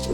Do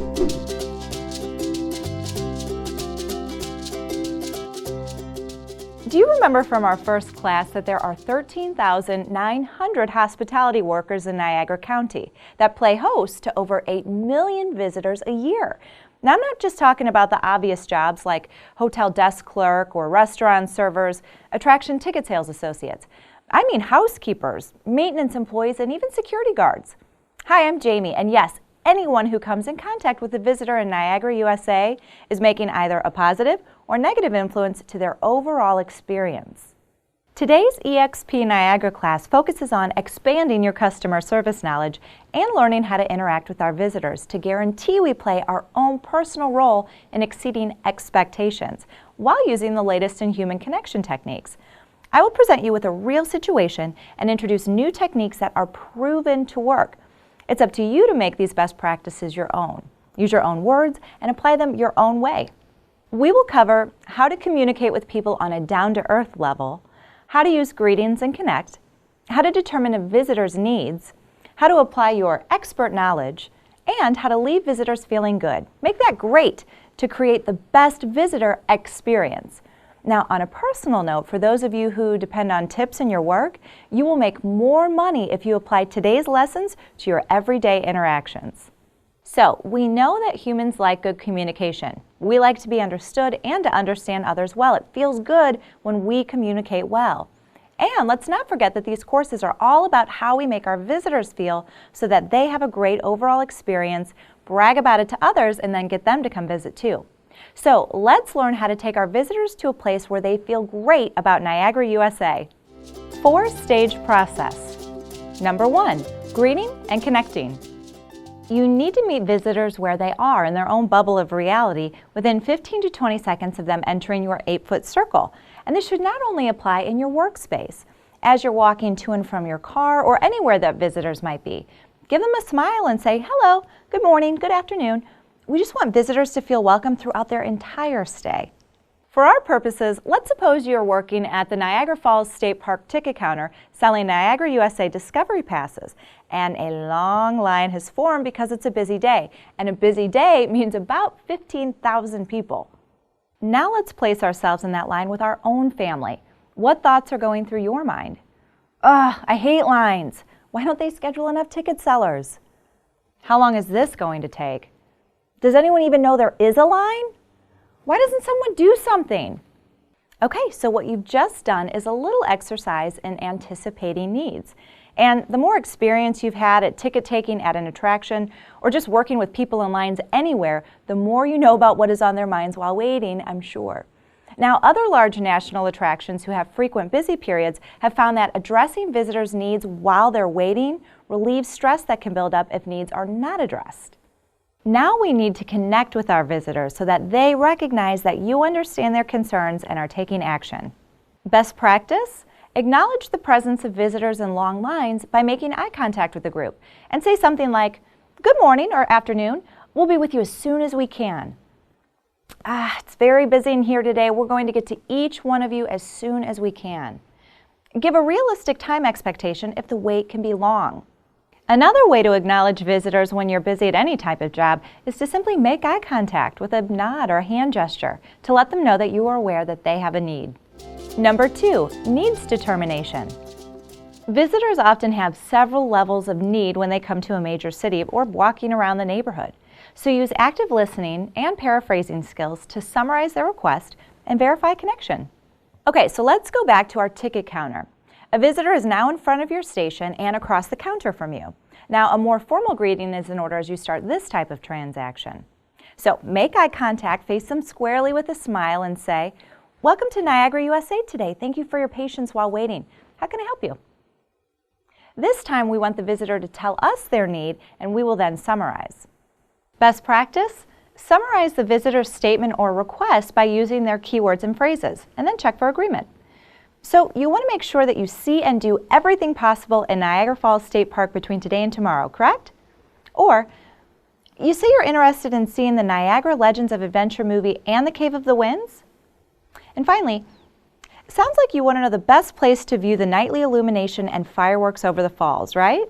you remember from our first class that there are 13,900 hospitality workers in Niagara County that play host to over 8 million visitors a year? Now, I'm not just talking about the obvious jobs like hotel desk clerk or restaurant servers, attraction ticket sales associates. I mean housekeepers, maintenance employees, and even security guards. Hi, I'm Jamie, and yes, anyone who comes in contact with a visitor in Niagara, USA is making either a positive or negative influence to their overall experience. Today's EXP Niagara class focuses on expanding your customer service knowledge and learning how to interact with our visitors to guarantee we play our own personal role in exceeding expectations while using the latest in human connection techniques. I will present you with a real situation and introduce new techniques that are proven to work. It's up to you to make these best practices your own. Use your own words and apply them your own way. We will cover how to communicate with people on a down-to-earth level, how to use greetings and connect, how to determine a visitor's needs, how to apply your expert knowledge, and how to leave visitors feeling good. Make that great to create the best visitor experience. Now, on a personal note, for those of you who depend on tips in your work, you will make more money if you apply today's lessons to your everyday interactions. So, we know that humans like good communication. We like to be understood and to understand others well. It feels good when we communicate well. And let's not forget that these courses are all about how we make our visitors feel so that they have a great overall experience, brag about it to others, and then get them to come visit too. So let's learn how to take our visitors to a place where they feel great about Niagara, USA. 4-stage process. Number 1, greeting and connecting. You need to meet visitors where they are in their own bubble of reality within 15 to 20 seconds of them entering your 8-foot circle. And this should not only apply in your workspace, as you're walking to and from your car or anywhere that visitors might be. Give them a smile and say, hello, good morning, good afternoon. We just want visitors to feel welcome throughout their entire stay. For our purposes, let's suppose you're working at the Niagara Falls State Park ticket counter selling Niagara USA Discovery Passes, and a long line has formed because it's a busy day, and a busy day means about 15,000 people. Now let's place ourselves in that line with our own family. What thoughts are going through your mind? Ugh, I hate lines. Why don't they schedule enough ticket sellers? How long is this going to take? Does anyone even know there is a line? Why doesn't someone do something? Okay, so what you've just done is a little exercise in anticipating needs. And the more experience you've had at ticket taking at an attraction or just working with people in lines anywhere, the more you know about what is on their minds while waiting, I'm sure. Now, other large national attractions who have frequent busy periods have found that addressing visitors' needs while they're waiting relieves stress that can build up if needs are not addressed. Now we need to connect with our visitors so that they recognize that you understand their concerns and are taking action. Best practice? Acknowledge the presence of visitors in long lines by making eye contact with the group and say something like, good morning or afternoon, we'll be with you as soon as we can. It's very busy in here today. We're going to get to each one of you as soon as we can. Give a realistic time expectation if the wait can be long. Another way to acknowledge visitors when you're busy at any type of job is to simply make eye contact with a nod or a hand gesture to let them know that you are aware that they have a need. Number 2, needs determination. Visitors often have several levels of need when they come to a major city or walking around the neighborhood. So use active listening and paraphrasing skills to summarize their request and verify connection. Okay, so let's go back to our ticket counter. A visitor is now in front of your station and across the counter from you. Now, a more formal greeting is in order as you start this type of transaction. So make eye contact, face them squarely with a smile and say, welcome to Niagara, USA today. Thank you for your patience while waiting. How can I help you? This time we want the visitor to tell us their need and we will then summarize. Best practice? Summarize the visitor's statement or request by using their keywords and phrases and then check for agreement. So you want to make sure that you see and do everything possible in Niagara Falls State Park between today and tomorrow, correct? Or you say you're interested in seeing the Niagara Legends of Adventure movie and the Cave of the Winds? And finally, sounds like you want to know the best place to view the nightly illumination and fireworks over the falls, right?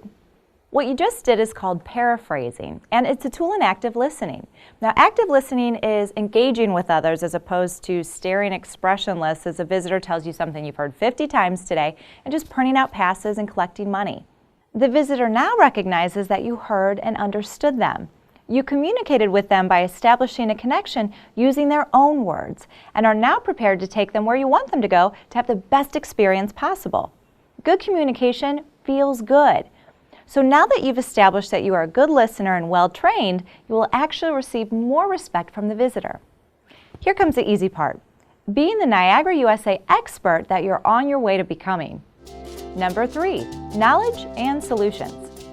What you just did is called paraphrasing, and it's a tool in active listening. Now, active listening is engaging with others as opposed to staring expressionless as a visitor tells you something you've heard 50 times today and just printing out passes and collecting money. The visitor now recognizes that you heard and understood them. You communicated with them by establishing a connection using their own words and are now prepared to take them where you want them to go to have the best experience possible. Good communication feels good. So now that you've established that you are a good listener and well-trained, you will actually receive more respect from the visitor. Here comes the easy part. Being the Niagara USA expert that you're on your way to becoming. Number 3, knowledge and solutions.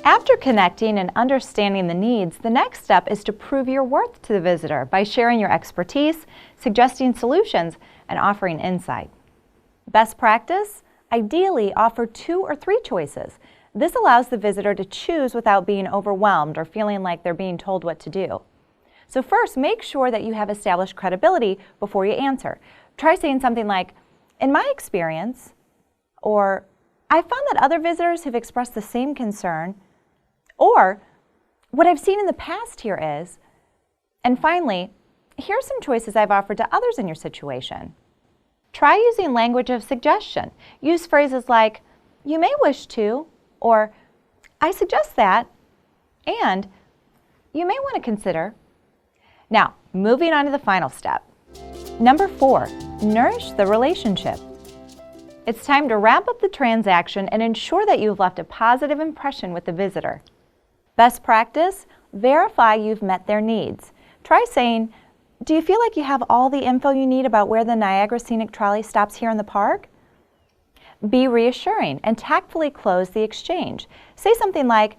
After connecting and understanding the needs, the next step is to prove your worth to the visitor by sharing your expertise, suggesting solutions, and offering insight. Best practice? Ideally, offer 2 or 3 choices. This allows the visitor to choose without being overwhelmed or feeling like they're being told what to do. So first, make sure that you have established credibility before you answer. Try saying something like, "In my experience," or "I found that other visitors have expressed the same concern," or "What I've seen in the past here is," and finally, "Here are some choices I've offered to others in your situation." Try using language of suggestion. Use phrases like, "You may wish to," or "I suggest that," and "You may want to consider." Now, moving on to the final step. Number 4, nourish the relationship. It's time to wrap up the transaction and ensure that you've left a positive impression with the visitor. Best practice, verify you've met their needs. Try saying, "Do you feel like you have all the info you need about where the Niagara Scenic Trolley stops here in the park?" Be reassuring and tactfully close the exchange. Say something like,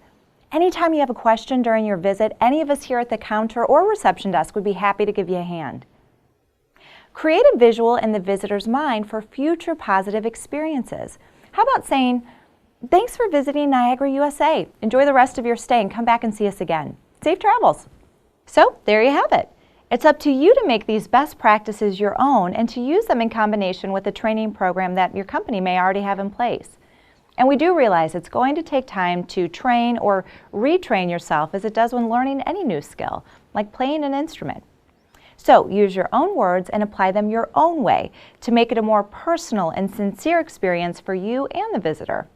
"Anytime you have a question during your visit, any of us here at the counter or reception desk would be happy to give you a hand." Create a visual in the visitor's mind for future positive experiences. How about saying, "Thanks for visiting Niagara, USA. Enjoy the rest of your stay and come back and see us again. Safe travels." So there you have it. It's up to you to make these best practices your own and to use them in combination with the training program that your company may already have in place. And we do realize it's going to take time to train or retrain yourself as it does when learning any new skill, like playing an instrument. So use your own words and apply them your own way to make it a more personal and sincere experience for you and the visitor.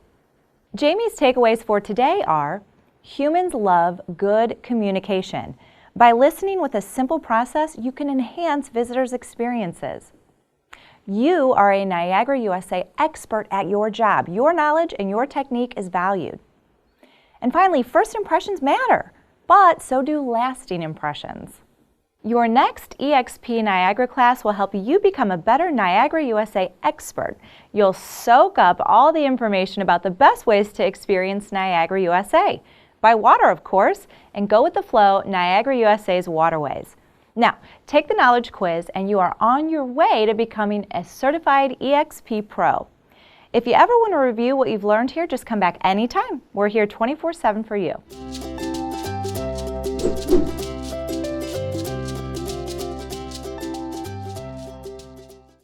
Jamie's takeaways for today are: humans love good communication. By listening with a simple process, you can enhance visitors' experiences. You are a Niagara USA expert at your job. Your knowledge and your technique is valued. And finally, first impressions matter, but so do lasting impressions. Your next EXP Niagara class will help you become a better Niagara USA expert. You'll soak up all the information about the best ways to experience Niagara USA. By water, of course, and go with the flow, Niagara USA's waterways. Now, take the knowledge quiz and you are on your way to becoming a certified EXP Pro. If you ever want to review what you've learned here, just come back anytime. We're here 24/7 for you.